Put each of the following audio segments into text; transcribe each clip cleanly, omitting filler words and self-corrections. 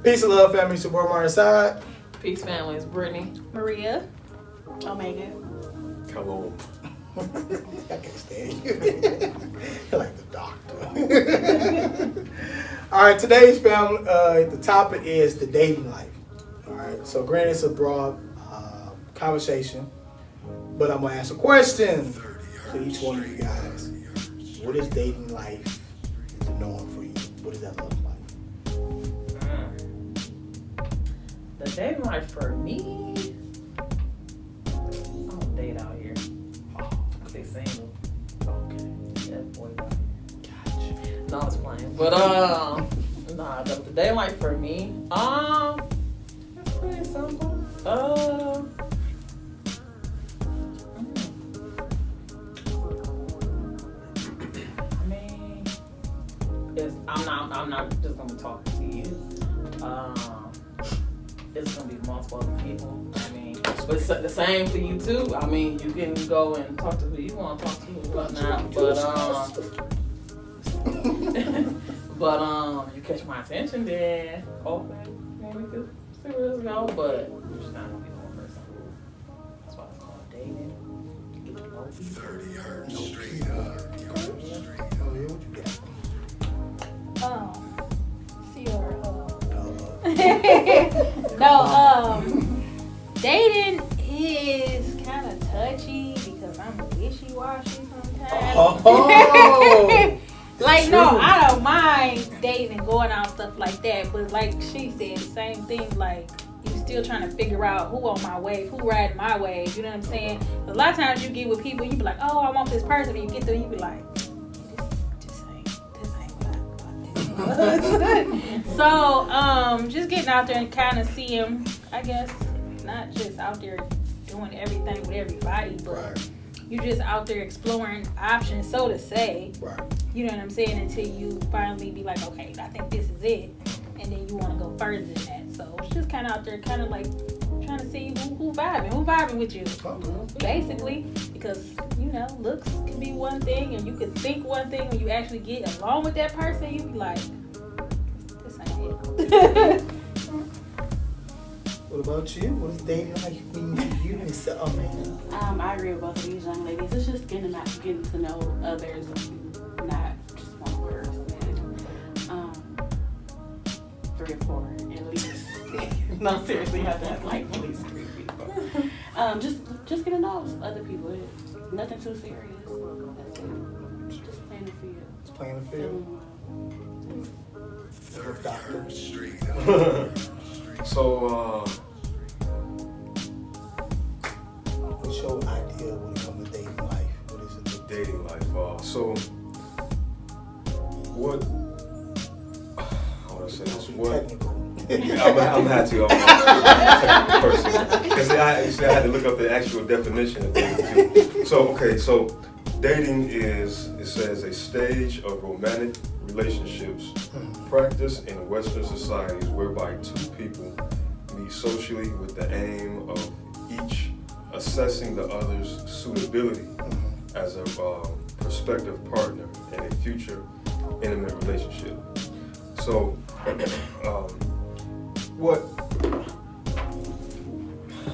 Peace and love, family. It's your boy Amari Asad. Peace, family. It's Brittany. Maria. Omega. Come on. I can't stand you. You're like the doctor. All right, today's family, the topic is the dating life. All right, so granted it's a broad conversation, but I'm going to ask a question to each one of you guys. What is dating life the norm for you? What does that look like? The dating life for me, I don't date out here. They single. Okay. Yeah, boy. Gotcha. No, I was playing. But, the dating life for me, it's pretty simple. I mean, I'm not just gonna talk to you. It's gonna be multiple other people. I mean, but it's the same for you too. I mean, you can go and talk to who you want to talk to and whatnot. But you catch my attention, then okay, maybe we could see where this goes. But you're just not gonna be one person. That's why it's called dating. Get to know people. 30 hertz straight up. Oh, yeah, what you got? Dating is kind of touchy because I'm wishy-washy sometimes. Oh, like, true. no, I don't mind dating and going out and stuff like that, but like she said, the same thing, like, you still trying to figure out who on my wave, who riding my wave, you know what I'm saying? A lot of times you get with people, you be like, oh, I want this person, and you get there, you be like, this ain't what I thought. So, just getting out there and kind of seeing, I guess, not just out there doing everything with everybody, but Right. you're just out there exploring options, so to say. Right. You know what I'm saying? Until you finally be like, okay, I think this is it, and then you want to go further than that. So it's just kind of out there, kind of like trying to see who vibing with you, basically. Because looks can be one thing, and you could think one thing when you actually get along with that person. You be like, this ain't it. What about you? What is dating like when you and say, oh man? I agree with both of these young ladies. It's just getting to know others, not just one person. 3 or 4 at least. No, seriously, you have to have like at least 3 people. Just get to know other people. Nothing too serious. That's it. Just playing the field. Just playing the field. Doctor. Straight up. So, what's your idea when it comes to dating life? What is it? Dating life. What? How would I say this? What? Technical. I'm had to. I'm a technical person. Because I had to look up the actual definition of dating too. So dating is, it says, a stage of romantic relationships practiced in Western societies whereby 2 people meet socially with the aim of each assessing the other's suitability as a prospective partner in a future intimate relationship. So,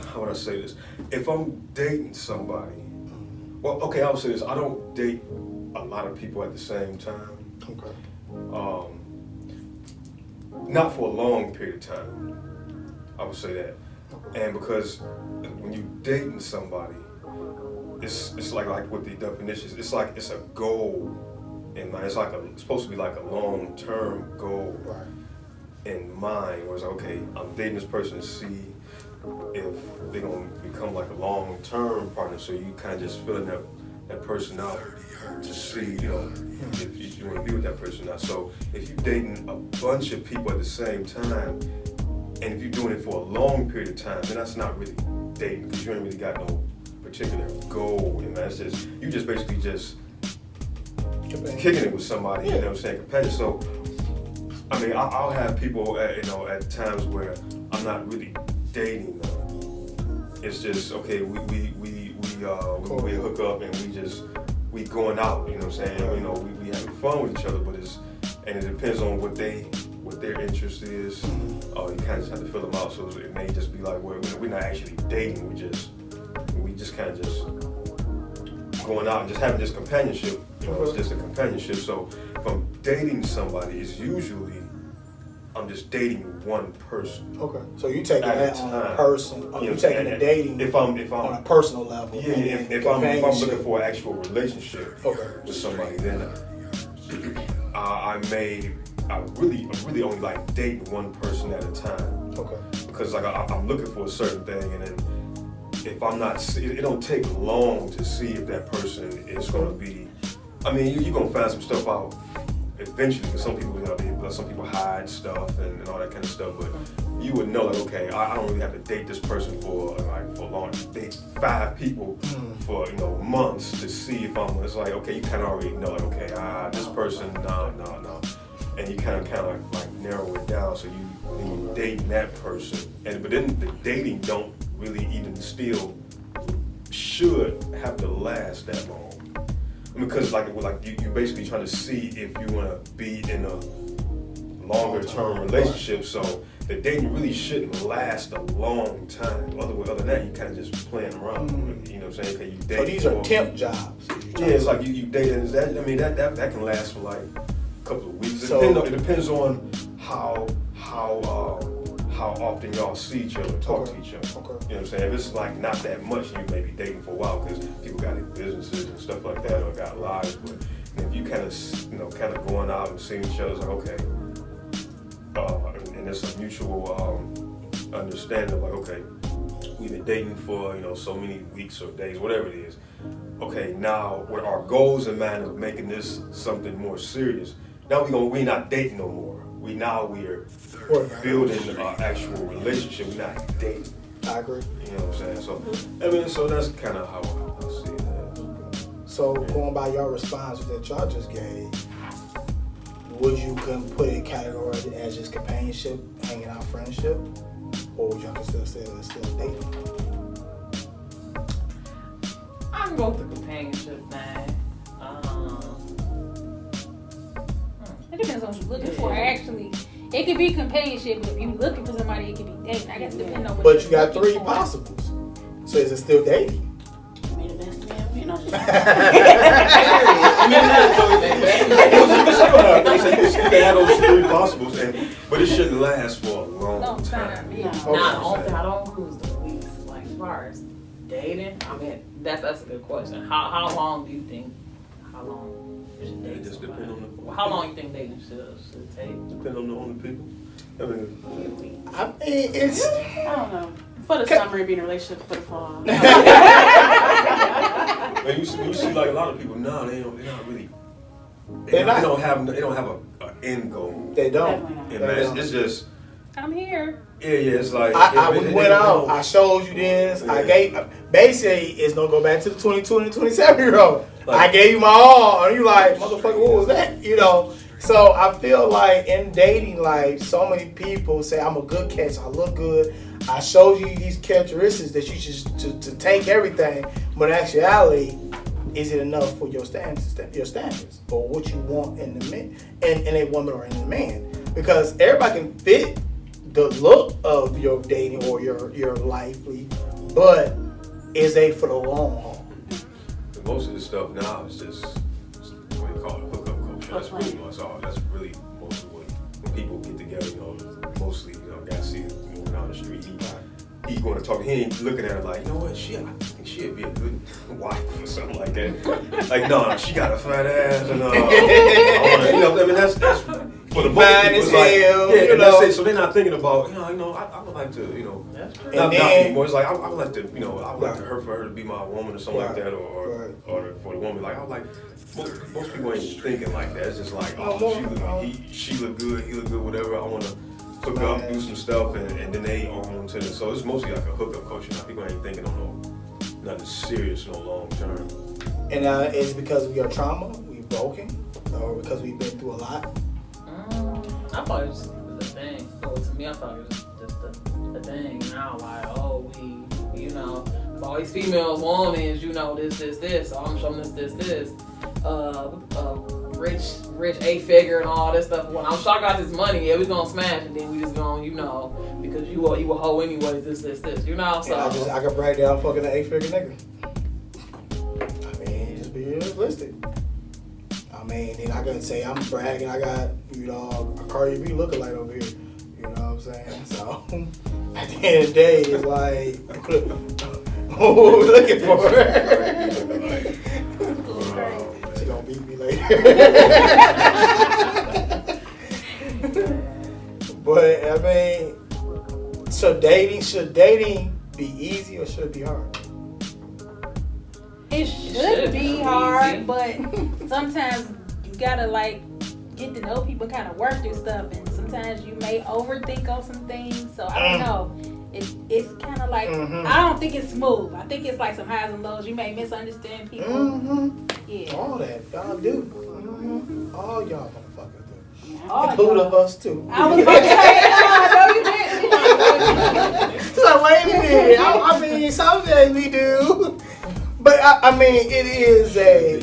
how would I say this? If I'm dating somebody, well, okay, I'll say this. I don't date a lot of people at the same time. Okay. Not for a long period of time. I would say that. And because when you're dating somebody, it's like with the definitions, it's like it's a goal in mind. It's supposed to be like a long-term goal in mind. Where it's like, okay, I'm dating this person to see if they're gonna become like a long-term partner. So you kind of just filling that person out to see, if you want to be with that person or not. So if you're dating a bunch of people at the same time, and if you're doing it for a long period of time, then that's not really dating, because you ain't really got no particular goal. And that's you just basically just kicking it with somebody, you know what I'm saying, competitive. So, I mean, I'll have people at times where I'm not really dating them. It's just, okay, we hook up and we going out, you know what I'm saying? We having fun with each other, but it depends on what they what their interest is. You kind of just have to fill them out. So it may just be like, well, we're not actually dating. We just kind of just going out and just having this companionship. It's just a companionship. So if I'm dating somebody, it's usually I'm just dating one person. Okay. So you taking At a that on a time. person? Or you taking the dating if I'm on a personal level? yeah, and if I'm companionship. looking for an actual relationship with somebody, then I really only like dating one person at a time. Okay. Because like I'm looking for a certain thing, and then if I'm not, it don't take long to see if that person is going to be. I mean, you're gonna find some stuff out eventually. Because some people hide stuff and all that kind of stuff. But you would know, like, okay, I don't really have to date this person for long. Date 5 people for months to see if I'm. It's like, okay, you kind of already know, like, okay, this person, no, and you kind of like narrow it down. So you dating that person, but then the dating don't really even still should have to last that long. Because you basically trying to see if you want to be in a longer term relationship. So the dating really shouldn't last a long time. Other than that, you kind of just playing around. You know what I'm saying? Okay, you date. So these are temp jobs. Yeah, it's like you dating. That can last for like a couple of weeks. It depends on how often y'all see each other, talk to each other. Okay. You know what I'm saying? If it's like not that much, you may be dating for a while because people got their businesses and stuff like that, or got lives. But if you kind of going out and seeing each other, it's like, okay, and there's a mutual understanding of like, okay, we've been dating for so many weeks or days, whatever it is. Okay, now with our goals in mind of making this something more serious, now we're not dating no more. We're building an actual relationship. We're not dating. I agree. You know what I'm saying? So that's kind of how I see that. So going by your response that y'all just gave, would you put it categorized as just companionship, hanging out, friendship, or would y'all consider it's still dating? I can go with the companionship thing. It depends on what you're looking for. Actually, it could be companionship, but if you're looking for somebody, it could be dating. I guess depending on what. But you got 3 possibles. So is it still dating? Be the best man, you know. You can have those 3 possibles, but it shouldn't last for a long time. Yeah. I don't lose the weeks. Like as far as dating, I mean that's a good question. How long do you think? How long should dating? It just depends on how long you think dating should take? Depends on the people. I mean, it's. I don't know. For the summer, be in a relationship for the fall. You see, like a lot of people now, they don't have an end goal. They don't. It's just. I'm here. Yeah, it's like we went out. I showed you this. Yeah. I gave. Basically, it's gonna go back to the 22 and 27-year-old. Like, I gave you my all, and you like, motherfucker, what was that? So I feel like in dating life, so many people say I'm a good catch. I look good. I showed you these characteristics that you should to take everything. But in actuality, is it enough for your standards, or what you want in the man, in a woman or in a man? Because everybody can fit the look of your dating or your lively, but is they for the long haul? Most of this stuff now is just what they call it, hookup culture. That's really what's all. That's really most of when people get together. Mostly, guys see it moving down the street. He going to talk. He ain't looking at her like, you know what? I think she'd be a good wife or something like that. Like, no, she got a fat ass, and that's for the most people. It's like, that's it. So they're not thinking about, I would like to, not anymore. It's like I would like to, I would like for her to be my woman or something like that, or for the woman. Like I would like. Most people ain't thinking like that. It's just like, she look good, he look good, whatever. I want to hook up, do some stuff, and then they on to it. So it's mostly like a hookup culture. Now people ain't thinking on nothing serious, no long term. And it's because of your trauma, we broken, or because we've been through a lot. I thought it was a thing. So to me, I thought it was just a thing. Now, like, all these females want is, this. So I'm showing this. rich 8-figure and all this stuff. When I'm sure I got this money, yeah, we gonna smash it. Then we just gonna, because you a hoe anyways. This, so. Yeah, I can brag that I'm fucking an 8-figure nigga. I mean, just be realistic. I mean, then I can say I'm bragging. I got a Cardi B lookalike over here. You know what I'm saying? So at the end of the day, it's like, what we looking for? She gonna beat me later. But I mean, should dating be easy or should it be hard? It should be hard, but sometimes you gotta like get to know people, kind of work through stuff, and sometimes you may overthink on some things. So I don't know. It's kind of like I don't think it's smooth. I think it's like some highs and lows. You may misunderstand people. Yeah, all that y'all do. All y'all motherfuckers do. all Include y'all. us too. I was about to say, no, you didn't. So wait a minute. I mean, some days we do, but I mean, it is a.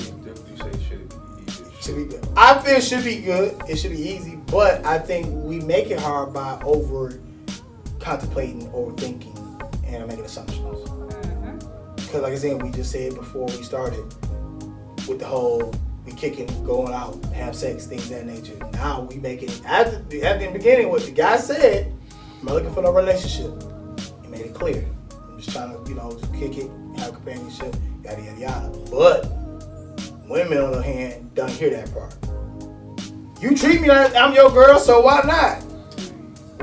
Should be good. I feel it should be good. It should be easy, but I think we make it hard by over contemplating, overthinking, and making assumptions. Because, like I said, we just said before we started with the whole we kicking, going out, have sex, things of that nature. Now we make it at the beginning. What the guy said, I'm not looking for no relationship. He made it clear. I'm just trying to, just kick it, have companionship, yada yada yada. But women, on the other hand, don't hear that part. You treat me like I'm your girl, so why not?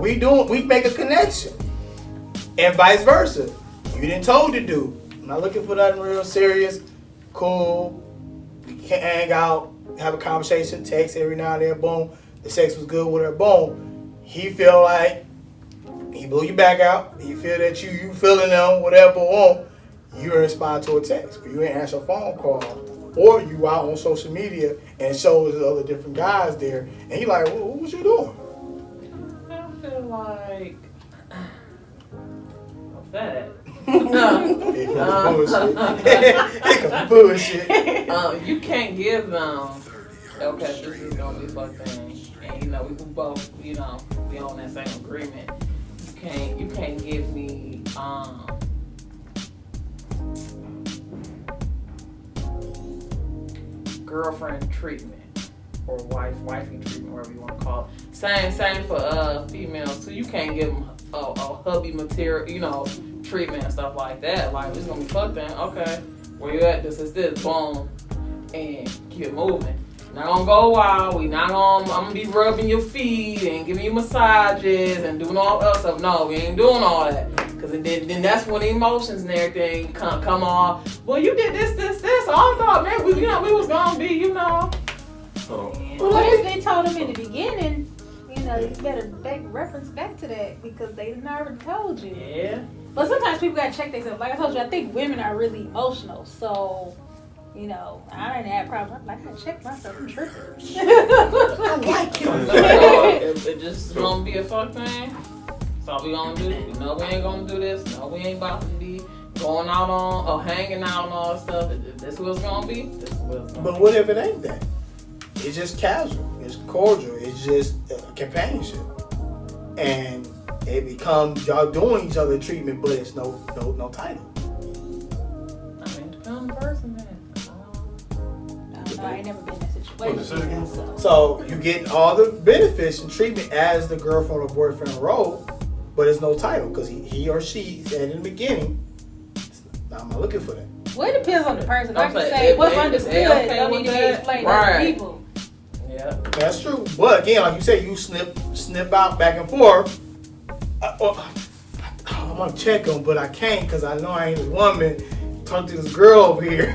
We make a connection. And vice versa. You didn't told to do. I'm not looking for nothing real serious, cool. We can hang out, have a conversation, text every now and then, boom. The sex was good with her, boom. He feel like he blew you back out. He feel that you feeling them, whatever, boom. You respond to a text, but you ain't answer a phone call. Or you out on social media and shows the other different guys there, and he like, what was you doing? I feel like what's that? Bullshit. You can't give them. Okay, this is gonna be fucked thing, and we both, we on that same agreement. You can't give me girlfriend treatment or wifey treatment, whatever you want to call it. Same for females too. You can't give them a hubby material, treatment and stuff like that. Like, it's gonna be fucked then. Okay, where you at? This is this. Boom, and keep it moving. Not gonna go a while. I'm gonna be rubbing your feet and giving you massages and doing all that stuff. No, we ain't doing all that. Cause then that's when the emotions and everything come on. Well, you did this. I thought, man, we was gonna be, Well, if they told him in the beginning, you better reference back to that because they never told you. Yeah. But sometimes people gotta check themselves. Like I told you, I think women are really emotional. So, I didn't have problems. I'm like, I gotta check myself. I'm tripping. I like you. It just gonna be a fuck thing. That's all we gonna do. We know we ain't gonna do this. No, we ain't about to be going out on or hanging out and all that stuff. If this was gonna be, this is what it's gonna be. But what if it ain't that? It's just casual. It's cordial. It's just companionship. And it becomes y'all doing each other treatment, but it's no title. I mean, depends on the person, man. I ain't never been in that situation. So you getting all the benefits and treatment as the girlfriend or boyfriend role, but it's no title because he or she said in the beginning, I'm not looking for that. Well, it depends on the person. I I'm can saying, say what's okay understood don't need to be with explained that? to other Right. people. Yeah. That's true. But again, like you said, you snip out back and forth. I want to check him, but I can't because I know I ain't this woman. Talk to this girl over here.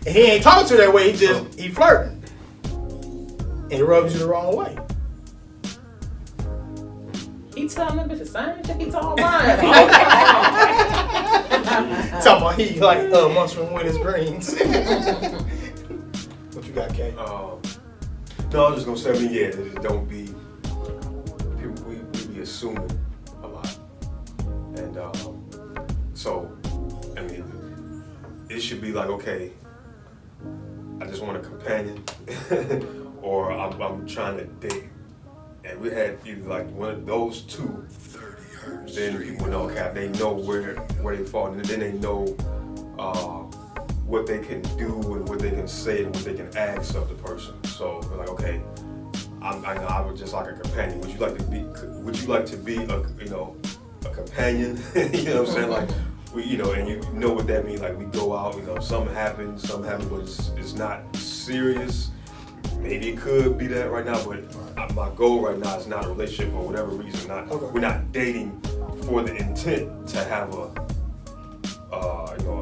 And he ain't talking to her that way. He flirting. And it rubs you the wrong way. He telling them bitches same shit he told mine. Talking about he like mushroom with his greens. What you got, Kay? No, I was just gonna say, that it don't be. People, we be assuming a lot, and so, it should be like, okay, I just want a companion, or I'm trying to date. And we had either like one of those two. Then people know, okay, they know where they fall, and then they know what they can do and what they can say and what they can ask of the person. So they're like, okay, I would just like a companion. Would you like to be a companion? You know what I'm saying? Like and you know what that means. Like we go out, something happens, but it's not serious. Maybe it could be that right now, but my goal right now is not a relationship for whatever reason. We're not dating for the intent to have a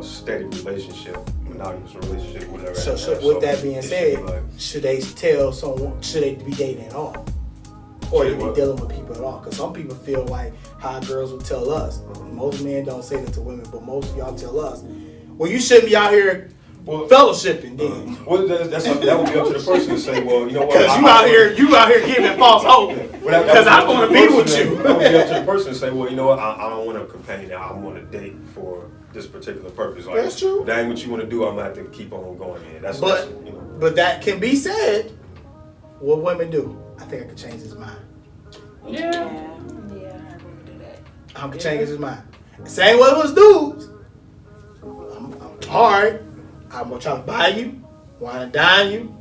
steady relationship, monogamous relationship, whatever. So with that being said, should they tell someone? Should they be dating at all, or they be dealing with people at all? Because some people feel like how girls will tell us. Most men don't say that to women, but most of y'all tell us, well, you shouldn't be out here. Fellowshipping then. Well, that would be up to the person to say, well, you know what? Because you out here giving false hope. Because I want to be with you. That would be up to the person to say, well, you know what? I don't want a companion. I want a date for this particular purpose. Like, that's true. That ain't what you want to do. I'm gonna have to keep on going in. But that can be said. What women do? I think I could change his mind. Yeah, I would do that. I could change his mind. Same way with dudes. I'm hard. I'm gonna try to buy you, wine and dine you,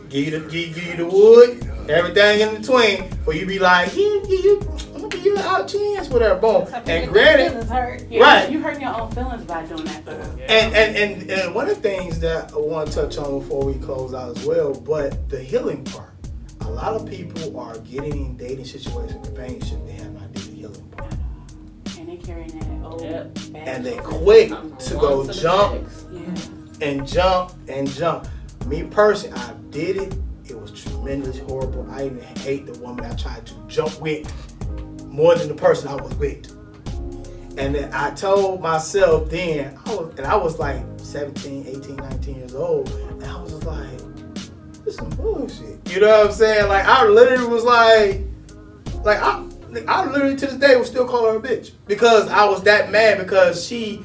give you the wood, everything in between, for you be like, I'm gonna give you a chance, whatever, boom. And granted, right, you hurt your own feelings by doing that. And one of the things that I want to touch on before we close out as well, but the healing part. A lot of people are getting in dating situations, companionship, they have not did the healing part. And they carrying that old bad. And they quick to go jump. And jump. Me personally, I did it. It was tremendously horrible. I even hate the woman I tried to jump with more than the person I was with. And then I told myself then, I was like 17, 18, 19 years old, and I was just like, this is some bullshit. You know what I'm saying? Like, I literally was like I literally to this day will still call her a bitch. Because I was that mad because she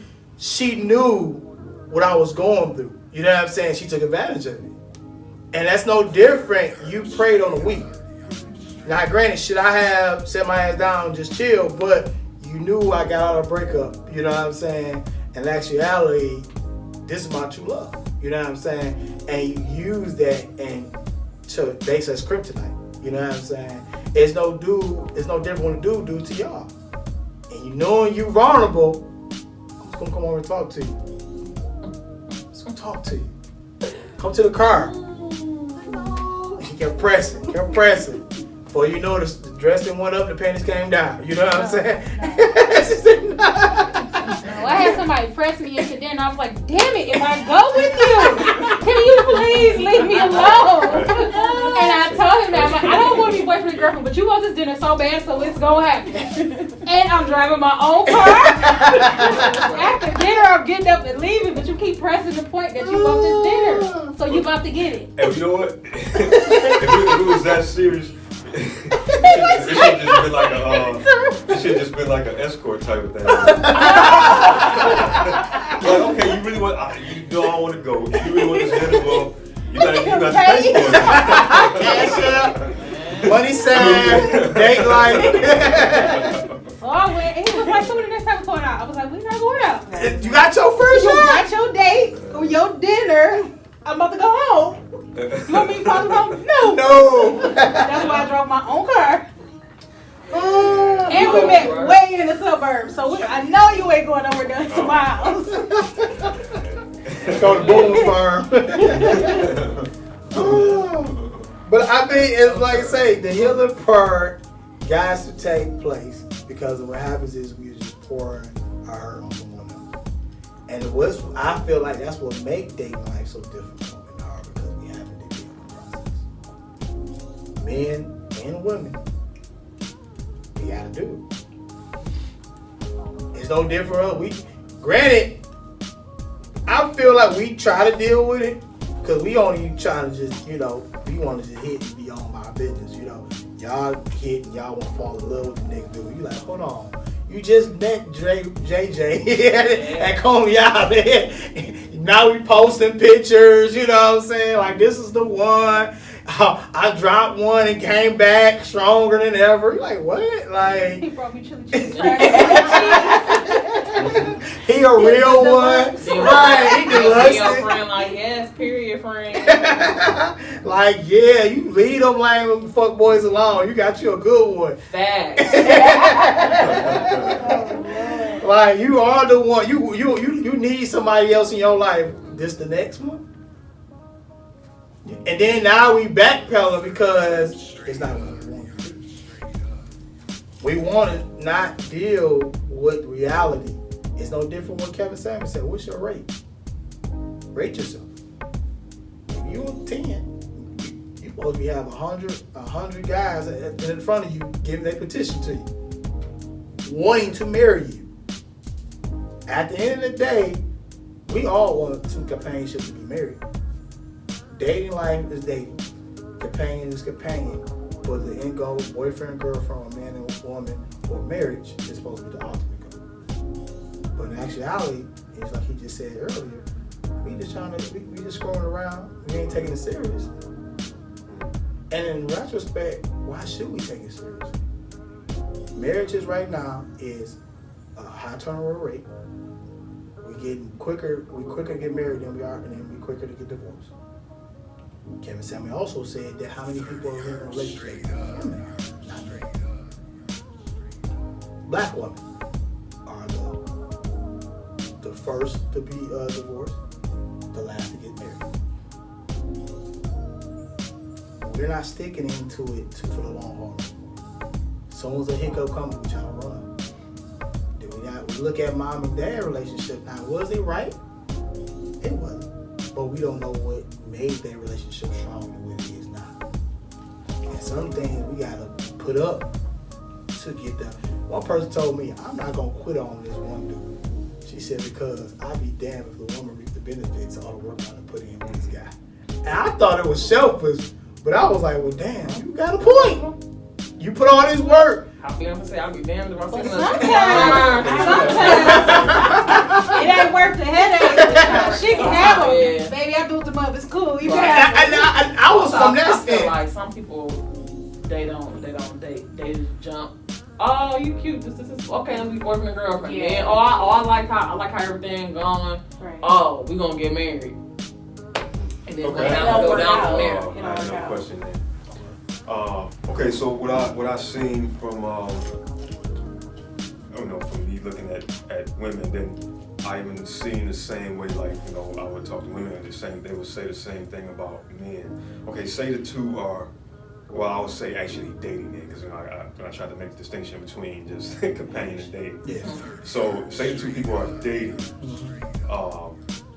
knew what I was going through. You know what I'm saying? She took advantage of me. And that's no different. You preyed on the weak. Now, granted, should I have set my ass down and just chill? But you knew I got out of a breakup. You know what I'm saying? In actuality, this is my true love. You know what I'm saying? And you use that and to base as kryptonite. You know what I'm saying? It's no different when a dude do to y'all. And you knowing you vulnerable, I'm just gonna come over and talk to you. Talk to you. Come to the car. She kept pressing. Before you know, the dressing went up, the panties came down. You know what I'm saying? She said, no. I had somebody press me into dinner. I was like, damn it, if I go with you, can you please leave me alone? And I told him that, I'm like, I don't want to be boyfriend and girlfriend, but you want this dinner so bad, so it's going to happen. And I'm driving my own car. After dinner, I'm getting up and leaving, but you keep pressing the point that you want this dinner. So you about to get it. And you know what? if it was that serious, it should just been like an escort type of thing. Like, okay, you really want? You don't want to go. You really want this dinner? Well, you got to pay for it. Cash up, money saved, date life. So I went, and he was like, so when the next time we're going out? I was like, we're not going out. You got your first You shot. got your date or your dinner. I'm about to go home. You want me to follow home? No. That's why I drove my own car. And we met way in the suburbs. So I know you ain't going nowhere down to my house. Go to Boom Farm. But I mean, it's like I say, the healing part got to take place because what happens is we just pour our hurt on someone else. And I feel like that's what makes dating life so difficult and hard because we haven't been in the process. Men and women, we gotta do it. It's no different. Granted, I feel like we try to deal with it because we only trying to just, we want to just hit and be on my business, Y'all hit and y'all want to fall in love with the nigga dude. You like, hold on. You just met JJ at Coney Island. Now we posting pictures, you know what I'm saying? Like, this is the one. I dropped one and came back stronger than ever. You're like, what? He Like, brought me chili cheese fries. he a real one. Right, he Your deluxe. friend, like, yes, period, friend. Like, yeah, you leave them lame fuck boys alone. You got you a good one. Facts. Like, you are the one. You need somebody else in your life. This the next one. And then now we backpedaling because it's not what we want. We want to not deal with reality. It's no different what Kevin Samuel said. What's your rate? Rate yourself. If you a 10, you supposed to be having 100 guys in front of you giving their petition to you, wanting to marry you. At the end of the day, we all want some companionship to be married. Dating life is dating. Companion is companion. But the end goal, boyfriend, girlfriend, or man and woman, or marriage is supposed to be the ultimate goal. But in actuality, it's like he just said earlier, we just scrolling around. We ain't taking it serious. And in retrospect, why should we take it serious? Marriages right now is a high turnover rate. We quicker to get married than we are, and then we quicker to get divorced. Kevin Samuel also said that how many people are in a relationship? Women, not men. Black women are the first to be divorced, the last to get married. We're not sticking into it for the long haul. As soon as a hiccup comes, we try to run. Then we look at mom and dad relationship. Now, was it right? It wasn't. But we don't know what made their relationship strong and what it is now. And some things we gotta put up to get that. One person told me, I'm not gonna quit on this one dude. She said, because I'd be damned if the woman reaped the benefits of all the work I done put in with this guy. And I thought it was selfish, but I was like, well, damn, you got a point. You put all this work. I'll be damned if I see Sometimes it ain't worth the headache. She can have them. Baby, I built them up. It's cool. You can have them. I was from that I feel stand. like some people, they don't date. They just jump. Oh, you cute. This is okay. We boyfriend and girlfriend. Yeah. Yeah. Oh, I like how everything going. Right. Oh, we gonna get married. And then Okay. go down from there. I have no question there. Okay, so what I seen from from me looking at women, then I even seen the same way. Like, I would talk to women and they would say the same thing about men. Okay, say the two are, well, I would say actually dating then, because I tried to make the distinction between just companion and dating. Yeah. So say the two people are dating,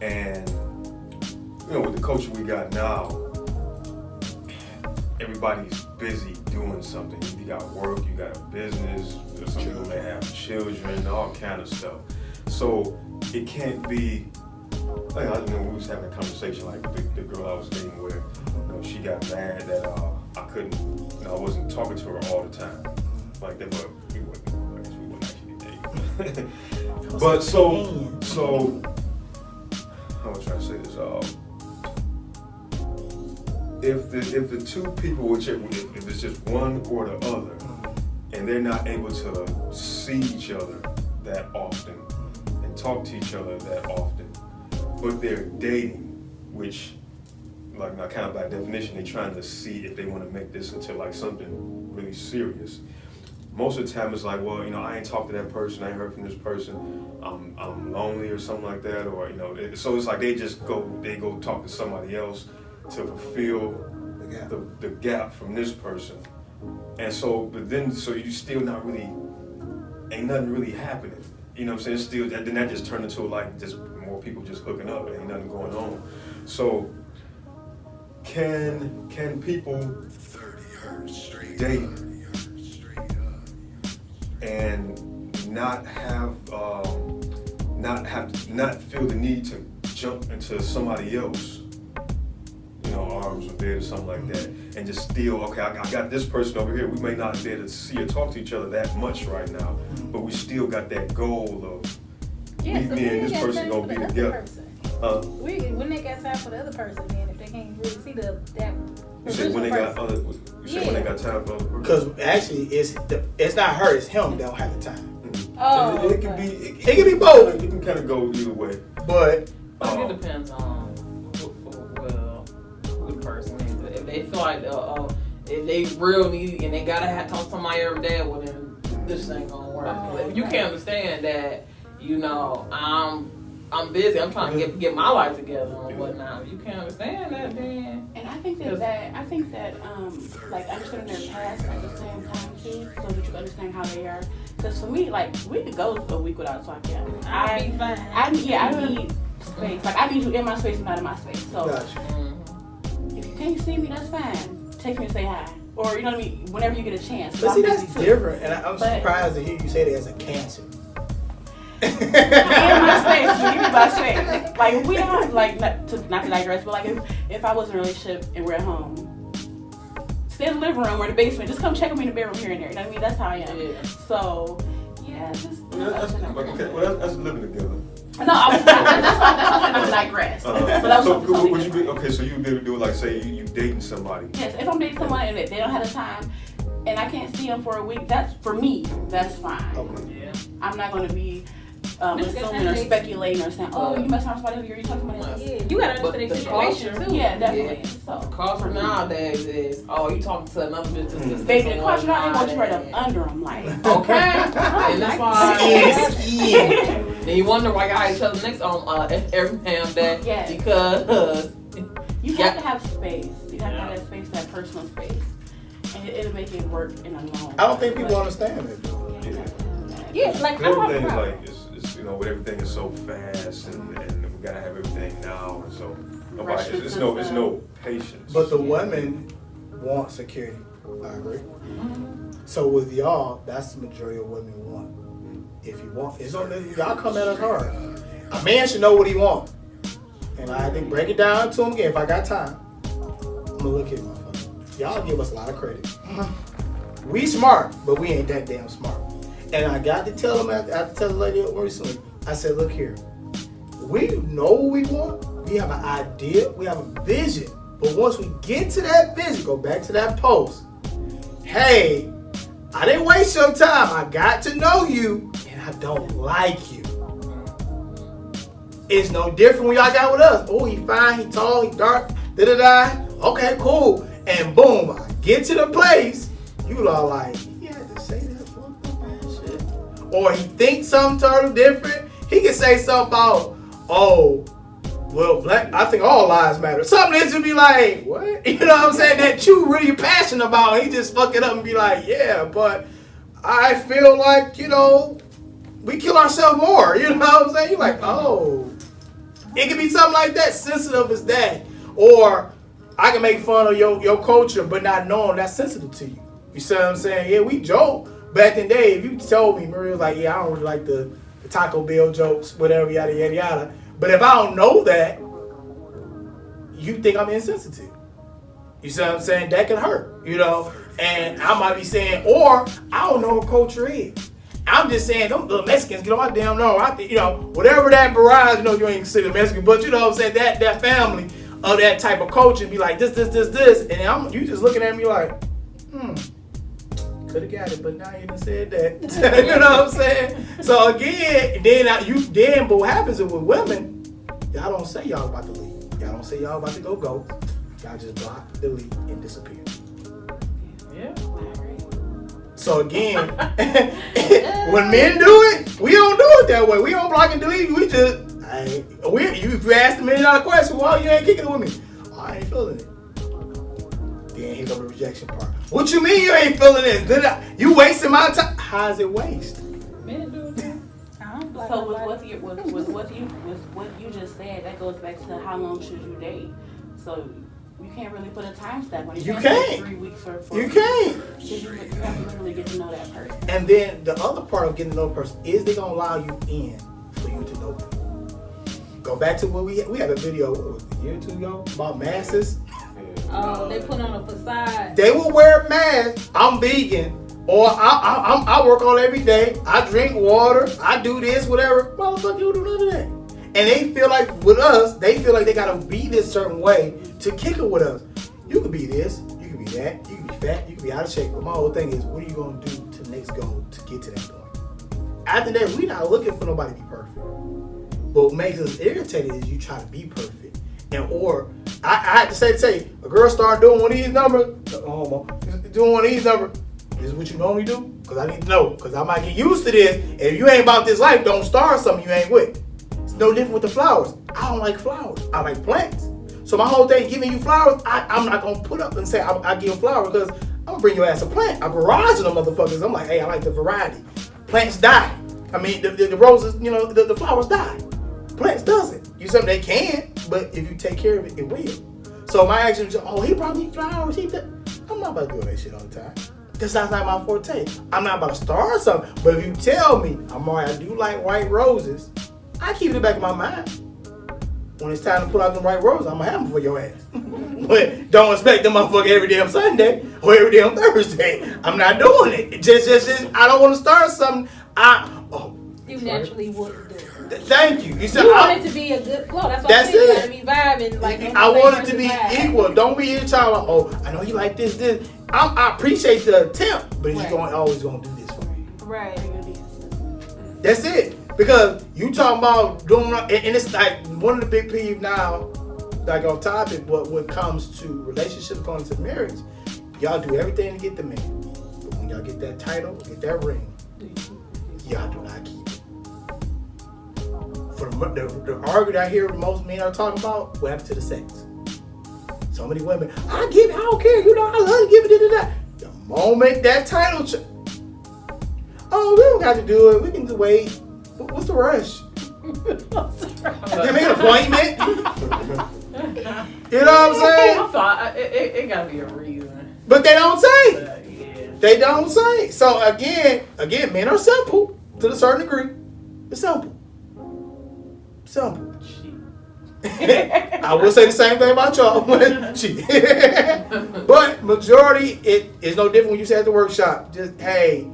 and with the culture we got now, everybody's busy doing something. You got work, you got a business, some people may have children, all kind of stuff. So it can't be, like, we was having a conversation, like the girl I was dating where, she got mad that I wasn't talking to her all the time. Like that, but we wouldn't actually date. But so, how am I trying to say this? If the two people, if it's just one or the other, and they're not able to see each other that often and talk to each other that often, but they're dating, which, like, now kind of by definition, they're trying to see if they want to make this into like something really serious. Most of the time it's like, well, I ain't talked to that person, I ain't heard from this person, I'm lonely or something like that, or so it's like they go talk to somebody else to fulfill the gap from this person. And so, but then you still not really, ain't nothing really happening. You know what I'm saying? Still, then that just turned into like just more people just hooking up, ain't nothing going on. So can people date and not feel the need to jump into somebody else, arms or bed or something like that, and just still, okay, I got this person over here. We may not be able to see or talk to each other that much right now, but we still got that goal of me and this person gonna be together. When they got time for the other person, then if they can't really see that. You said when they got person. when they got time for other person? Because actually, it's not her, it's him that don't have the time. Oh, And it can okay. be. It can be both. It can kind of go either way. But It depends on who the person is. If they feel like if they real needy and they gotta have to talk to somebody every day, well then this ain't gonna work. Oh, If you can't understand that, I'm busy. I'm trying to get my life together and whatnot. If you can't understand that, then And I think that like understanding their past at the same time too, so that you can understand how they are. Because for me, like we could go a week without talking. I'll be fine. I need space. Like I need you in my space and not in my space. So gotcha. if you can't see me, that's fine. Text me and say hi, or you know what I mean. Whenever you get a chance. But see, that's busy, too. different, and I'm But- surprised to hear you say that as a cancer. In my space, give me my space. Like if we are like not to digress, but like if I was in a relationship and we're at home, stay in the living room or the basement, just come check on me in the bedroom here and there. You know what I mean? That's how I am. Yeah. So yeah, just That's living together. no, that's why I digress. But I was So talking something would you different. be okay? So you'd be able to do it like say you dating somebody. Yes, if I'm dating someone and they don't have the time and I can't see them for a week, that's for me. That's fine. Okay. yeah. I'm not going to be Just assuming or because speculating or saying, oh, you must have somebody or you talking to somebody else. Yeah, you gotta But understand the the situation culture- too. Yeah, definitely. So Culture nowadays is you talking to another bitch. baby, the question I want you right up under them, like. Okay. And that's why. Skin. And you wonder why y'all have each other next on every damn day. Yes. Because You have to have space. You have to have that space, that personal space, and it'll make it work in a long. I don't think people understand it. Yeah, like I'm Everything proud. like it's with everything is so fast and we gotta have everything now and so nobody it's no patience. But the women want security. I agree. So with y'all, that's the majority of women want. If you want, it's on y'all come at us hard. A man should know what he wants. And I think break it down to him again. If I got time, I'm gonna look at motherfucker. Y'all give us a lot of credit. We smart, but we ain't that damn smart. And I got to tell him, I had to tell the lady recently, I said, look here, we know what we want, we have an idea, we have a vision, but once we get to that vision, go back to that post, hey, I didn't waste your time, I got to know you, and I don't like you. It's no different when y'all got with us. Oh, he fine, he tall, he dark, da-da-da, okay, cool, and boom, I get to the place, you all like, he had to say that. Or he thinks something totally different. He can say something about, oh, well, black. I think all lives matter. Something that should be like, what? You know what I'm saying? That you really passionate about. And he just fuck it up and be like, yeah, but I feel like, we kill ourselves more. You know what I'm saying? You're like, oh. It can be something like that, sensitive as that. Or I can make fun of your culture, but not knowing that's sensitive to you. You see what I'm saying? Yeah, we joke. Back in the day, if you told me, Maria was like, yeah, I don't really like the Taco Bell jokes, whatever, yada, yada, yada. But if I don't know that, you think I'm insensitive. You see what I'm saying? That can hurt, And I might be saying, or I don't know what culture is. I'm just saying, them little Mexicans, get on my damn nerve. Whatever that barrage, you ain't considered Mexican, but you know what I'm saying? That family of that type of culture be like this. And you just looking at me like, could have got it, but now you done said that. You know what I'm saying? So again, but what happens is with women, y'all don't say y'all about to leave. Y'all don't say y'all about to go. Y'all just block, delete, and disappear. yeah. So again, when men do it, we don't do it that way. We don't block and delete. We just, if you ask the $1 million question, well, you ain't kicking it with me. Oh, I ain't feeling it. Then here come the rejection part. What you mean you ain't feeling it? You wasting my time? How's it waste? Men do it too. I don't block So nobody. with what you just said, that goes back to how long should you date. So you can't really put a time stamp on it. You say can't. 3 weeks or 4 You weeks. can't. Because you have to literally get to know that person. And then the other part of getting to know a person is they gonna allow you in for you to know them. Go back to what we had a video what was it, a year or two ago about masses. Oh, they put on a facade. They will wear a mask. I'm vegan, or I work all every day. I drink water. I do this, whatever. Motherfucker, you do none of that. And they feel like with us, they feel like they gotta be this certain way to kick it with us. You could be this, you could be that, you could be fat, you could be out of shape. But my whole thing is, what are you gonna do to the next goal to get to that point? After that, we're not looking for nobody to be perfect. But what makes us irritated is you try to be perfect. I had to say, a girl start doing one of these numbers, doing one of these numbers, this is what you normally do? Because I need to know. Because I might get used to this. And if you ain't about this life, don't start something you ain't with. It's no different with the flowers. I don't like flowers. I like plants. So my whole thing, giving you flowers, I'm not going to put up and say I give flowers because I'm going to bring your ass a plant. I garage them motherfuckers. I'm like, hey, I like the variety. Plants die. I mean, the roses, the flowers die. Plants doesn't. You something they can, but if you take care of it, it will. So my action is, he brought me flowers. I'm not about to do that shit all the time. Because that's not my forte. I'm not about to start something. But if you tell me, Amari, I do like white roses, I keep it in the back of my mind. When it's time to put out the white roses, I'm going to have them for your ass. But don't expect them motherfucker every damn Sunday or every damn Thursday. I'm not doing it. Just I don't want to start something. You naturally wouldn't do it. Thank you. You said you want it to be a good flow. That's why that's you it. gotta be vibing. Like I want it to be equal. Don't be here trying to, I know you like this. I appreciate the attempt, but you're always going to do this for me. Right. That's it. Because you talking about doing, and it's like one of the big peeves now, like on topic, but when it comes to relationships, going to marriage, y'all do everything to get the man. But when y'all get that title, get that ring, y'all do not keep it. For the argument I hear most men are talking about, what happened to the sex? So many women, I don't care, I love to give it, da. The moment that title, we don't got to do it, we can wait. What's the rush? They make an appointment. You know what I'm saying? I thought it gotta be a reason. But they don't say. Yeah. They don't say. So again, men are simple to a certain degree. It's simple. I will say the same thing about y'all. But majority, it is no different when you say at the workshop. Just, hey,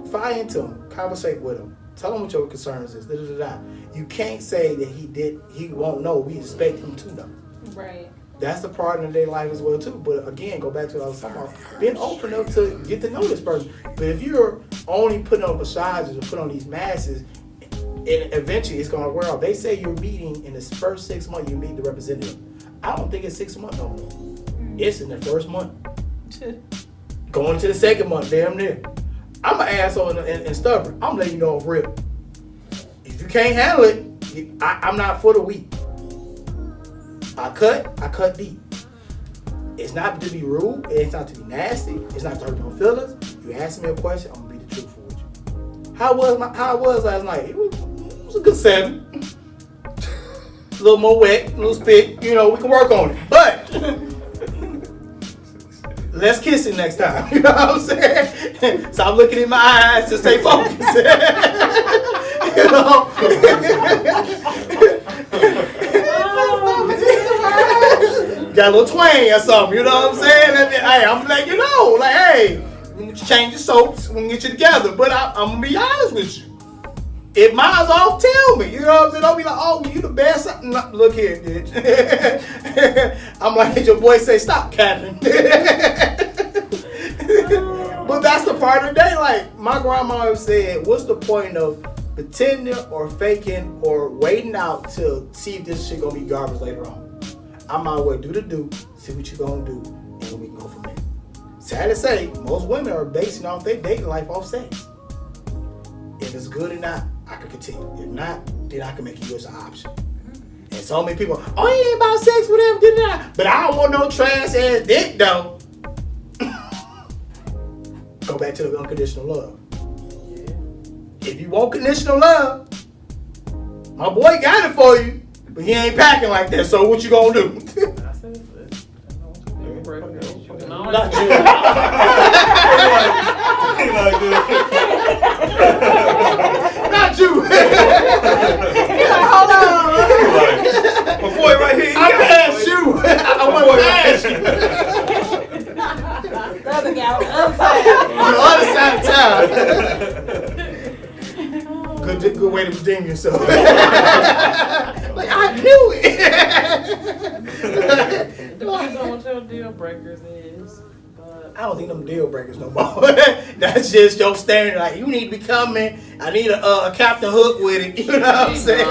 fly into them, conversate with them, tell them what your concerns is. You can't say that he won't know. We expect him to know. Right. That's the part of their life as well too. But again, go back to what I was talking about. Being open enough to get to know this person. But if you're only putting on facades or put on these masses, and eventually it's gonna wear off. They say you're meeting in the first 6 months. You meet the representative. I don't think it's 6 months no more. It's in the first month. Going to the second month, damn near. I'm an asshole and stubborn. I'm letting you know off rip. If you can't handle it, I'm not for the weak. I cut deep. It's not to be rude. It's not to be nasty. It's not to hurt your feelings. You ask me a question, I'm gonna be the truthful with you. How it was last night? It was a good 7. A little more wet, a little spit. We can work on it. But let's kiss it next time. You know what I'm saying? Stop looking in my eyes to stay focused. Got a little twang or something. You know what I'm saying? Hey, I'm letting you know. Like, hey, we need to change the soaps. We're going to get you together. But I'm going to be honest with you. If mine's off, tell me. You know what I'm saying? Don't be like, oh, you the best. No, look here, bitch. I'm like, your boy say, stop capping. But that's the part of the day. Like, my grandma always said, what's the point of pretending or faking or waiting out to see if this shit gonna be garbage later on? I might as well do the do, see what you gonna do, and we can go from there. Sad to say, most women are basing off their dating life off sex. If it's good or not, I can continue. If not, then I can make you as an option. And so many people, it ain't about sex, whatever, but I don't want no trash ass dick though. Go back to the unconditional love. If you want conditional love, my boy got it for you, but he ain't packing like that. So what you gonna do? Not you. Not you. Hold on. My boy right here. I passed you. I went past you. The other guy on the other side. On the other side of town. Good way to to redeem yourself. Like, I knew it. Depends on what your deal breakers is. But I don't think them deal breakers no more. That's just your standard. Like, you need to be coming. I need a Captain Hook with it. You know what I'm saying?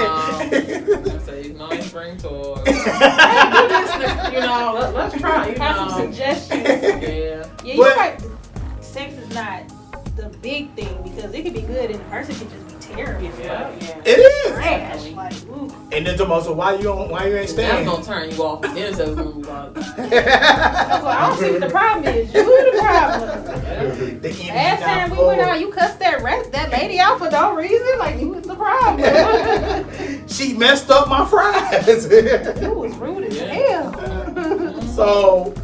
So you know, you bring toys. You know, let's try. You Have know, some suggestions. Yeah. Yeah, But- you're right. Sex is not the big thing because it can be good and the person can just be terrible. Yeah. It is. Trash. Like, ooh. And then tomorrow, so why you ain't That's staying? gonna turn you off. Then so gonna be like, That's why I don't see what the problem is. You the problem. The energy Last not time we flowing. went out, you cussed that lady out for no reason. Like, you was the problem. She messed up my fries. You was rude as hell. So,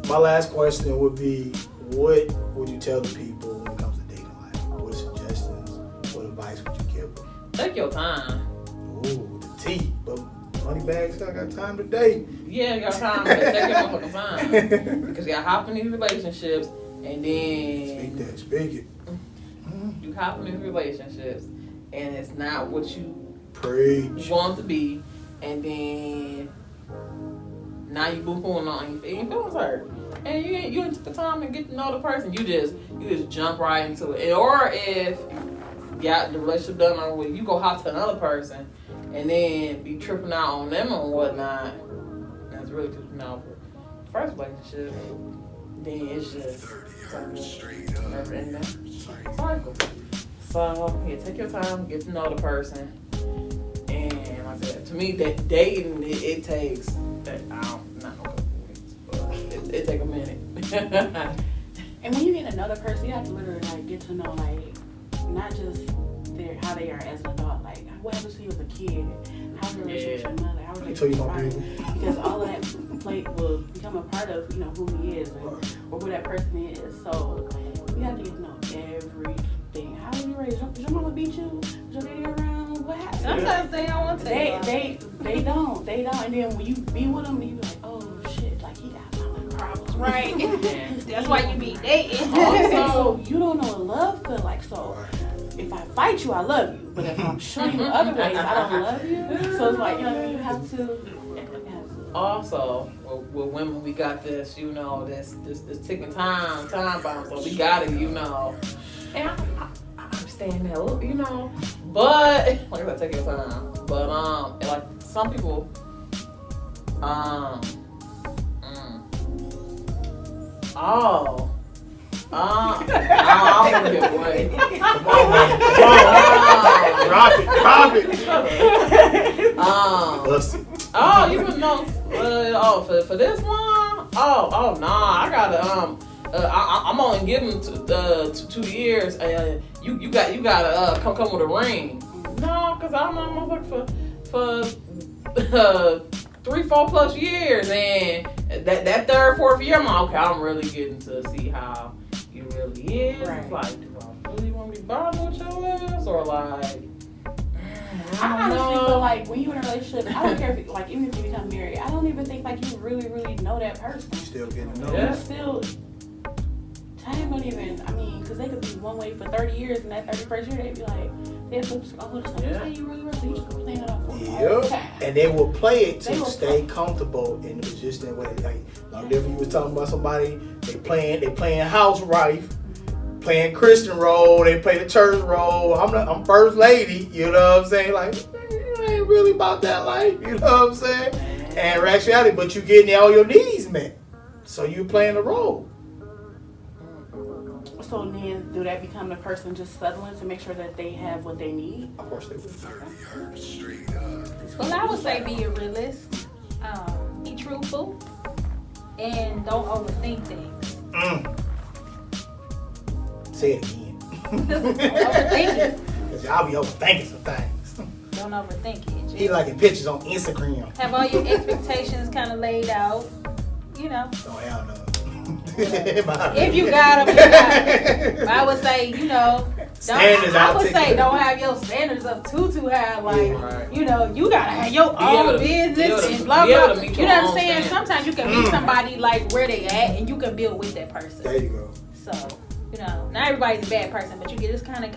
my last question would be, what would you tell the people when it comes to dating life? What suggestions, what advice would you give them? take your time. Ooh, the tea. But money bags, I got time today. Yeah, you got time. But take your motherfucking time because you gotta hop in these relationships and Speak then that, speak it. you hop in these relationships and it's not what you Preach. want to be, and then now you boo-hooing on your feelings hurt. And you didn't take the time to get to know the person. You just jump right into it. Or if you got the relationship done on with, you go hop to another person and then be tripping out on them and whatnot. That's really tripping out for first relationship. Then it's just never ending cycle. So yeah, take your time, get to know the person. And like I said, to me, that dating it takes that not no couple weeks, but it take a minute. And when you get another person, you have to literally like get to know like not just how they are as an adult, like what happens to you as a kid, how's your relationship with your mother, how Until you don't relationship do with because all of that will become a part of who he is or who that person is. So you have to get to know everything. How were you raised? Did your mama beat you? Was your daddy around? What happened? Sometimes they don't want to. They don't. And then when you be with them, you be like, oh shit, like he got mama problems, Right. That's why you be dating. Also, you don't know what love feel like. So if I fight you, I love you. But if I'm showing you other ways, I don't love you. So it's like, you have to. Also, with women, we got this, this ticking time bomb. So we gotta, and I understand that, but like I said, take your time. But and like some people, I don't want to get away. Come on, man. Drop it. Bust it. Oh, you would know. For this one. Oh, nah. I gotta I'm only giving 2 years. You gotta come with a ring. No, cause I'm for 3, 4 plus years, and that 3rd, 4th year, I'm like, okay, I'm really getting to see how you really is. Right. Like, do I really want to be bothered with your ass, or like? I honestly feel like when you're in a relationship, I don't care if even if you become married, I don't even think you really, really know that person. You still getting to know Yeah. You still, time don't even, because they could be one way for 30 years, and that 31st year, they'd be like, they'd flip the oh, this Yeah. you really were, so you just gonna play it off for Yep. And they will play it They to will stay comfortable in the position where they like if you was talking about somebody, they playing housewife, playing Christian role, they play the church role. I'm first lady, you know what I'm saying? Like, it ain't really about that life, you know what I'm saying? And in actuality, but you getting all your needs met. So you playing the role. So then, do that become the person just settling to make sure that they have what they need? Of course they will. Well, I would say be a realist, be truthful, and don't overthink things. Say it again. Don't overthink it. Because y'all be overthinking some things. Don't overthink it. He liking pictures on Instagram. Have all your expectations kind of laid out, Oh, hell no. If you got them, you got 'em. But I would say, Standards I out would to say you. don't have your standards up too high. Like, Right. you gotta have your own business and blah, be able blah. to meet You your know what I'm own saying? standards. Sometimes you can meet somebody like where they at and you can build with that person. There you go. So, You know, not everybody's a bad person, but you can just kind of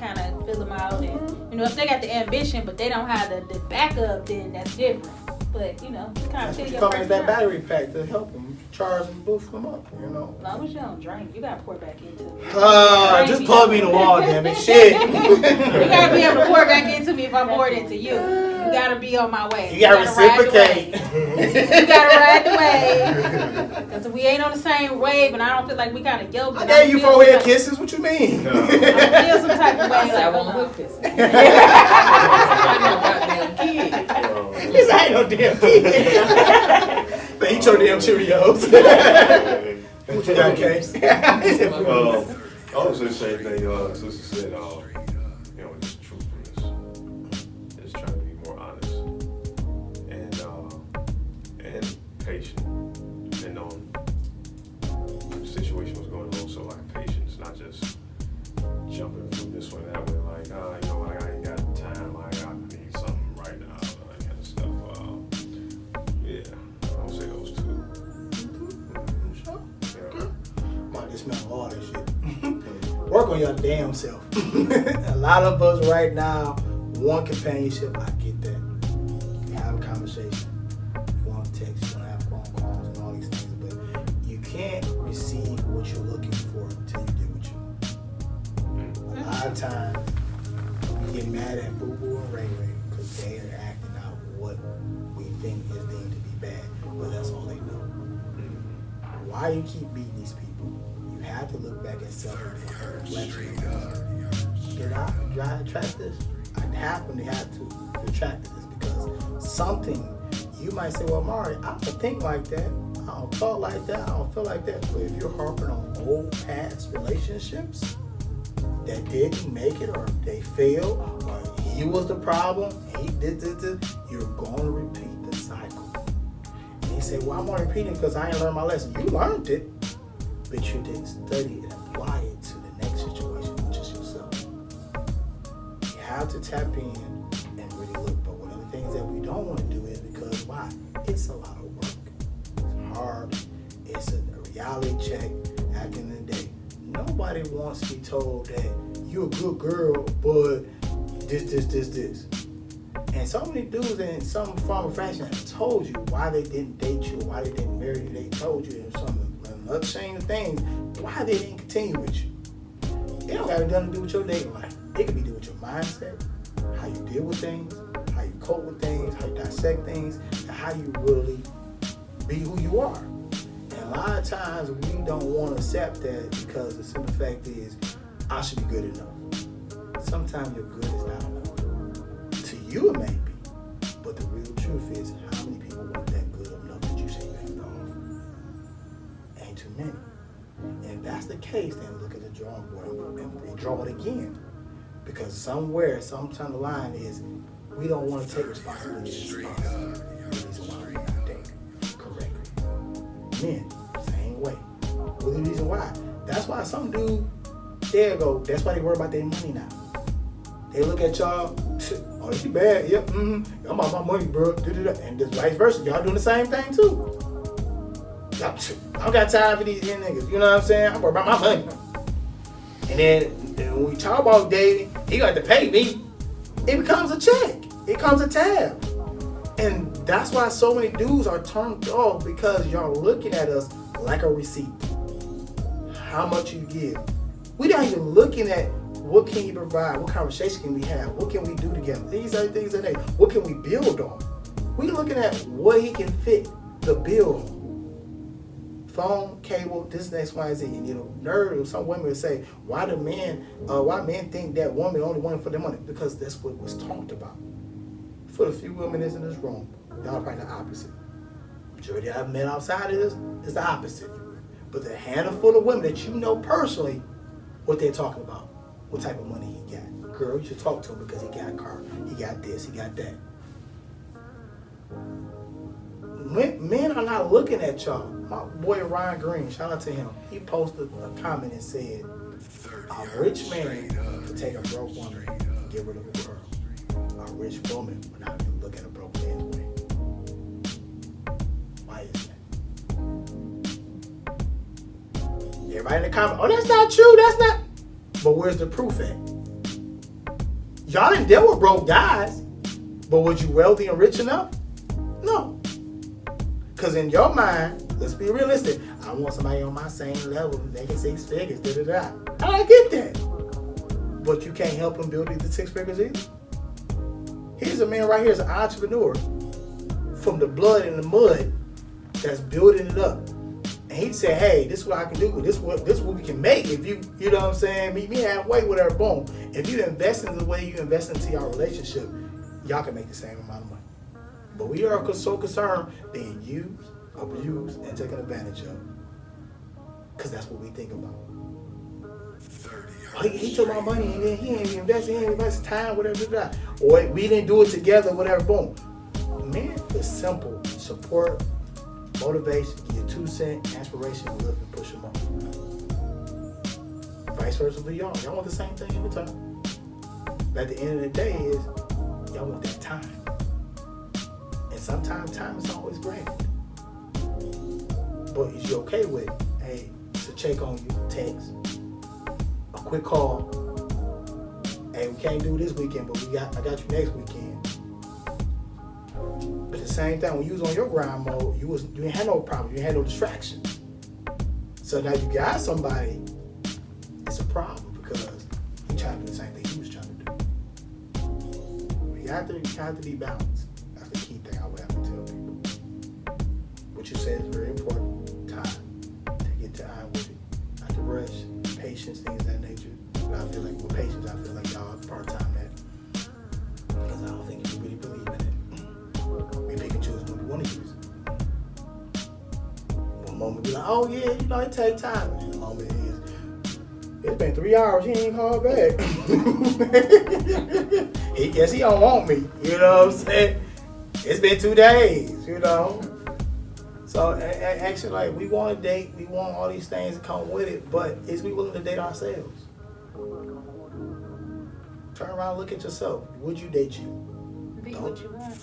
fill them out. And, you know, if they got the ambition, but they don't have the backup, then that's different. But, you know, just kind of fill your Come person as that out. battery pack to help them, charge them, boost them up, you know. As long as you don't drink, you gotta pour back into me. Just plug me in the wall, damn it. Shit. You gotta be able to pour back into me if I pour it into you. You gotta be on my way. You gotta reciprocate. You gotta ride the wave. Because if we ain't on the same wave and I don't feel like we kind of yoked. I gave you 4 head kisses. What you mean? No. I feel some type of way. I said I Like, want to whip this. I know goddamn kid. This ain't no damn kid. Man, eat your damn Cheerios. What you got, Case? I was just saying thing, sister said, you know, just truthfulness. Just trying to be more honest and patient, depending on the situation was going on. So like patience, not just jumping from this one that way. Like, you know, I ain't got time. I need something right now. That kind of stuff. Yeah, I'll say those two. Sure. Yeah. I just smell all that shit. Work on your damn self. A lot of us right now want companionship. I get that. You have a conversation. You want to text. You want to have phone calls and all these things. But you can't receive what you're looking for until you do what you want. A lot of times, we get mad at Boo Boo and Ray Ray because they are acting out what we think is deemed to be bad. But that's all they know. Why you keep beating these people? You have to look back at self-reflection. Did I attract this? I happen to have to attract this because something, you might say, well, Amari, I don't think like that. I don't talk like that. I don't feel like that. But if you're harping on old past relationships that didn't make it or they failed or he was the problem, he did this, you're going to repeat the cycle. And he said, well, I'm going to repeat it because I ain't learned my lesson. You learned it, but you didn't study and apply it to the next situation, which is yourself. You have to tap in and really look. But one of the things that we don't want to do is because why? It's a lot of work. It's hard. It's a reality check. At the end of the day, nobody wants to be told that you're a good girl, but this. And so many dudes in some form or fashion have told you why they didn't date you, why they didn't marry you. They told you some unashamed things why they didn't continue with you. It don't have nothing to do with your dating life. It can be to do with your mindset, how you deal with things, how you cope with things, how you dissect things, and how you really be who you are. And a lot of times we don't want to accept that because the simple fact is, I should be good enough. Sometimes your good is not enough. To you it may be, but the real truth is, how many people want that good enough that you say back off? Ain't too many. And if that's the case, then look at the drawing board and redraw it again. Because somewhere, sometime the line is, we don't want to take responsibility for the reason why we're not dating correctly. Men, same way. What's the reason why? That's why some dudes, there go, that's why they worry about their money now. They look at y'all, oh, you bad, yep, I'm about my money, bro, and just vice versa. Y'all doing the same thing too. I don't got time for these niggas, you know what I'm saying? I'm worried about my money. And then when we talk about dating, he got to pay me. It becomes a check. It becomes a tab. And that's why so many dudes are turned off, because y'all looking at us like a receipt. How much you give. We not even looking at what can you provide, what conversation can we have, what can we do together. These are things that what can we build on. We looking at what he can fit the bill on. Phone, cable, this, X, Y, Z. And you know, nerd, or some women would say, why men think that woman only wanted for their money? Because that's what was talked about. For the few women that's in this room, y'all probably the opposite. Majority of men outside of this is the opposite. But the handful of women that you know personally, what they're talking about, what type of money he got. Girl, you should talk to him because he got a car, he got this, he got that. Men are not looking at y'all. My boy Ryan Green, shout out to him. He posted a comment and said, a rich man can take a broke woman and get rid of a girl. A rich woman would not even look at a broke man's way. Why is that? Everybody in the comment, oh, that's not true, that's not. But where's the proof at? Y'all didn't deal with broke guys, but was you wealthy and rich enough? No. Because in your mind, let's be realistic. I want somebody on my same level, making 6 figures, da-da-da. I get that. But you can't help him build the 6 figures either. Here's a man right here, is an entrepreneur from the blood and the mud that's building it up. And he said, hey, this is what I can do. This is what we can make if you know what I'm saying? Meet me halfway, whatever, boom. If you invest in the way you invest into your relationship, y'all can make the same amount of money. But we are so concerned being used, abused, and taken advantage of. Because that's what we think about. He took my money and then he ain't invest time, whatever. Or we didn't do it together, whatever, boom. Man, it's simple. Support, motivation, give you 2 cents, inspiration, and lift and push them up. Vice versa for y'all. Y'all want the same thing every time. But at the end of the day is, y'all want that time. And sometimes time is always granted. But is you okay with, hey, to check on you, text, a quick call. Hey, we can't do this weekend, but I got you next weekend. But the same thing, when you was on your grind mode, you ain't had no problem, you ain't had no distractions. So now you got somebody, it's a problem because he trying to do the same thing he was trying to do. You have to be balanced. That's the key thing I would have to tell people. What you said is very important. Time. Take your time with it. Not to rush. Patience, things of that nature. But I feel like with patience, I feel like y'all are part-time at. Because I don't think you really believe in it. We pick and choose what we want to use. One moment be like, oh yeah, it takes time. And the moment is, it's been 3 hours, he ain't called back. He guess he don't want me, you know what I'm saying? It's been 2 days, you know? So actually, like, we want to date, we want all these things to come with it, but is we willing to date ourselves? Turn around and look at yourself. Would you date you? Be what you want.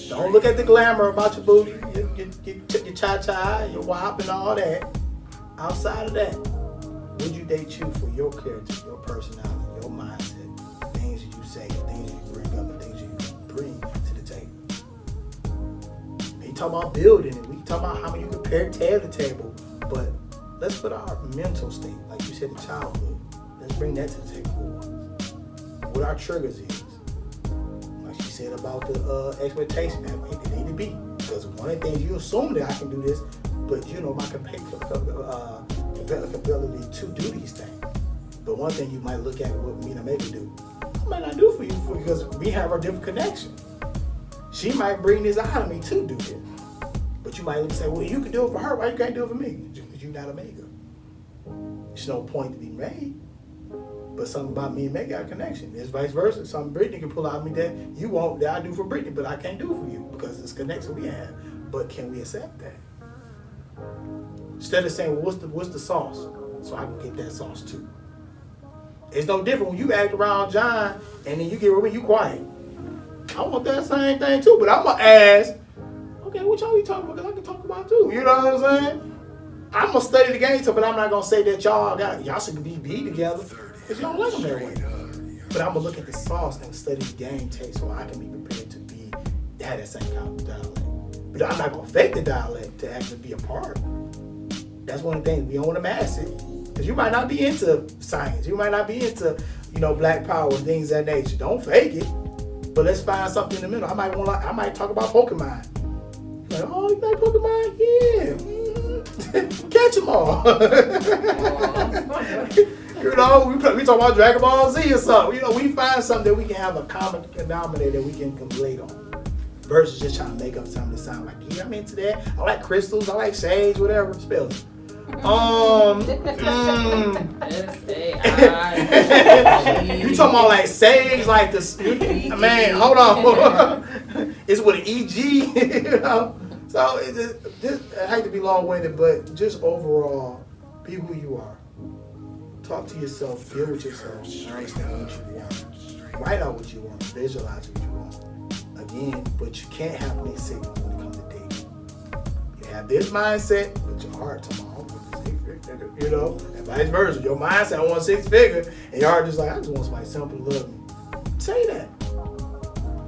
Don't look at the glamour about your booty, your cha-cha, your wop and all that. Outside of that, would you date you for your character, your personality, your mindset, things that you say, things you bring up, and things you bring to the table? We talk about building it. We talk about how many you can tear the table, but let's put our mental state, like you said, in childhood. Let's bring that to the table for once. What our triggers is. Like she said about the expectation that it need to be. Because one of the things you assume that I can do this, but you know my ability to do these things. But one thing you might look at what me and Amari do, I might not do for you because we have our different connection. She might bring this out of me to do this. But you might look and say, well, you can do it for her, why you can't do it for me? Because you're not a Omega. There's no point to be made. But something about me and Meg got a connection. It's vice versa. Something Brittany can pull out of me that you want, that I do for Brittany, but I can't do for you because it's a connection we have. But can we accept that? Instead of saying, well, what's the sauce? So I can get that sauce too. It's no different when you act around John and then you get with me, you quiet. I want that same thing too, but I'm going to ask, okay, what y'all be talking about? Because I can talk about too. You know what I'm saying? I'm going to study the game too, but I'm not going to say that y'all should be together. Because you don't like them that way. But I'm going to look at the sauce and study the game taste so I can be prepared to have that same kind of dialect. But I'm not going to fake the dialect to actually be a part. That's one of the things. We don't want to mask it. Because you might not be into science. You might not be into, black power and things of that nature. Don't fake it. But let's find something in the middle. I might talk about Pokemon. Like, oh, you like Pokemon? Yeah. Catch them all. We talk about Dragon Ball Z or something. We find something that we can have a common denominator that we can relate on. Versus just trying to make up something that sound like, yeah, I'm into that. I like crystals. I like sage, whatever. Spell it. You talking about like sage, like this? Man, hold on. It's with an EG, So I hate to be long-winded, but just overall, be who you are. Talk to yourself, deal with yourself, understand what you want. Write out what you want, visualize what you want. Again, but you can't have mixed signals when it comes to dating. You have this mindset, but your heart tomorrow with this You know, and vice versa. Your mind say I want 6 figures, and your heart just like I just want somebody simple to love me. Say that.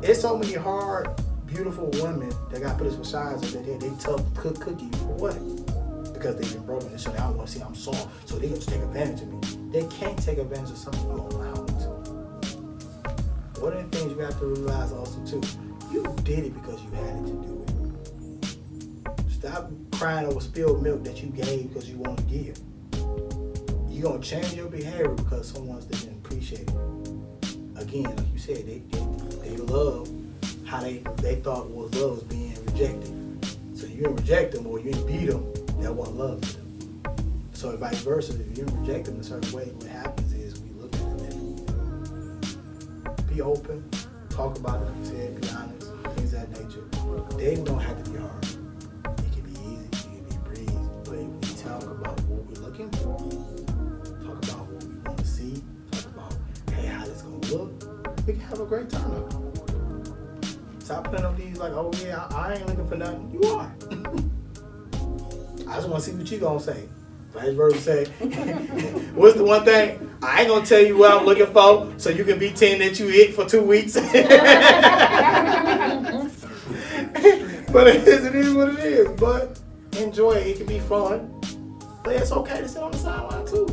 It's so many hard, beautiful women that got put as facades that they tough cook cookie for what? Because they've been broken and so they don't want to see I'm soft, so they just take advantage of me. They can't take advantage of something you don't allow them to. One of the things you have to realize also too, you did it because you had it to do it. Stop crying over spilled milk that you gave because you want to give. You're gonna change your behavior because someone's didn't appreciate it. Again, like you said, they love how they thought was love was being rejected. So you didn't reject them or you didn't beat them, that wasn't love to them. So vice versa, if you didn't reject them in a certain way, what happens is we look at it differently. Be open, talk about it, like you said, be honest, things of that nature. Dating don't have to be hard. It can be easy, it can be breezy. But if we talk about what we're looking for, talk about what we want to see, talk about, hey, how this gonna look, we can have a great time. Stop putting up these like, oh yeah, I ain't looking for nothing. You are. I just want to see what you gonna say. Vice versa, say, what's the one thing? I ain't gonna tell you what I'm looking for, so you can be 10 that you hit for 2 weeks. But it is what it is. But enjoy it. It can be fun. But it's okay to sit on the sideline too.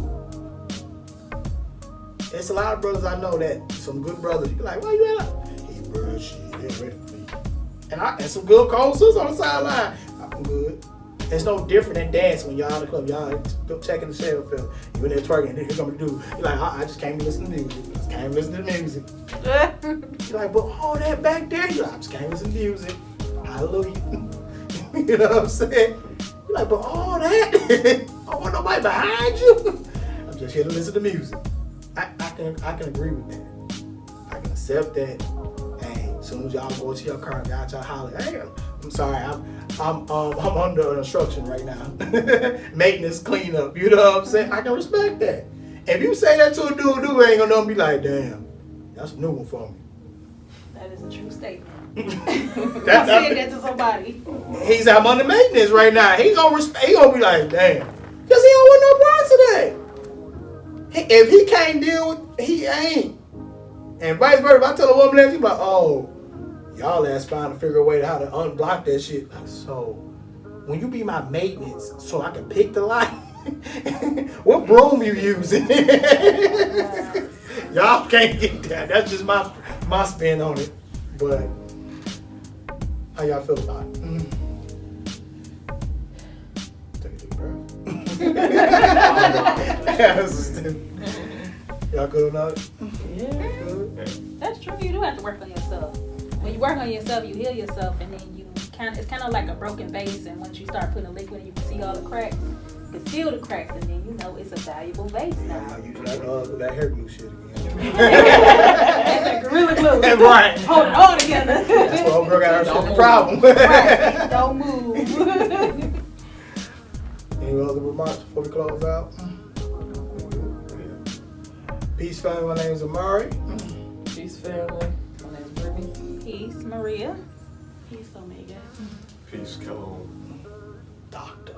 There's a lot of brothers I know that some good brothers. You be like, why you at? Hey, bro, shit, they ready for me. And some good cold sisters on the sideline. I'm good. It's no different than dancing when y'all in the club. Y'all checking the sheriff film. You in there twerking, and then here come the dude. You're like, I just came to listen to music. I just came to listen to music. You're like, but all that back there. You're like, I just came to listen to music. Hallelujah. You know what I'm saying? You're like, but all that. I don't want nobody behind you. I'm just here to listen to music. I can agree with that. I can accept that. Hey, as soon as y'all go to your car, y'all holler. Hey, I'm sorry, I'm under instruction right now. Maintenance, cleanup. You know what I'm saying? I can respect that. If you say that to a dude ain't gonna know, be like, damn, that's a new one for me. That is a true statement. That's saying that to somebody. He's I'm under maintenance right now. He gonna be like, damn, cause he don't want no price today. If he can't deal with, he ain't. And vice versa. If I tell a woman that, she's like, oh, y'all ass trying to figure a way how to unblock that shit. Like, so, when you be my maintenance, so I can pick the light, what broom you using? Y'all can't get that. That's just my spin on it. But how y'all feel about it? Take a deep breath. Y'all good on that? Yeah. That's true. You do have to work on yourself. When you work on yourself, you heal yourself, and then it's kind of like a broken vase. And once you start putting a liquid, you can see all the cracks. You can feel the cracks, and then you know it's a valuable vase now. Yeah, you that hair glue shit again. That's that gorilla glue. Right. Hold it all together. That's what old girl got her problem. Right. Don't move. Any other remarks before we close out? Peace, family. My name is Amari. Peace, family. My name's Brittany. Peace, Maria. Peace, Omega. Peace, Kello. Doctor.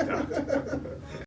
Doctor.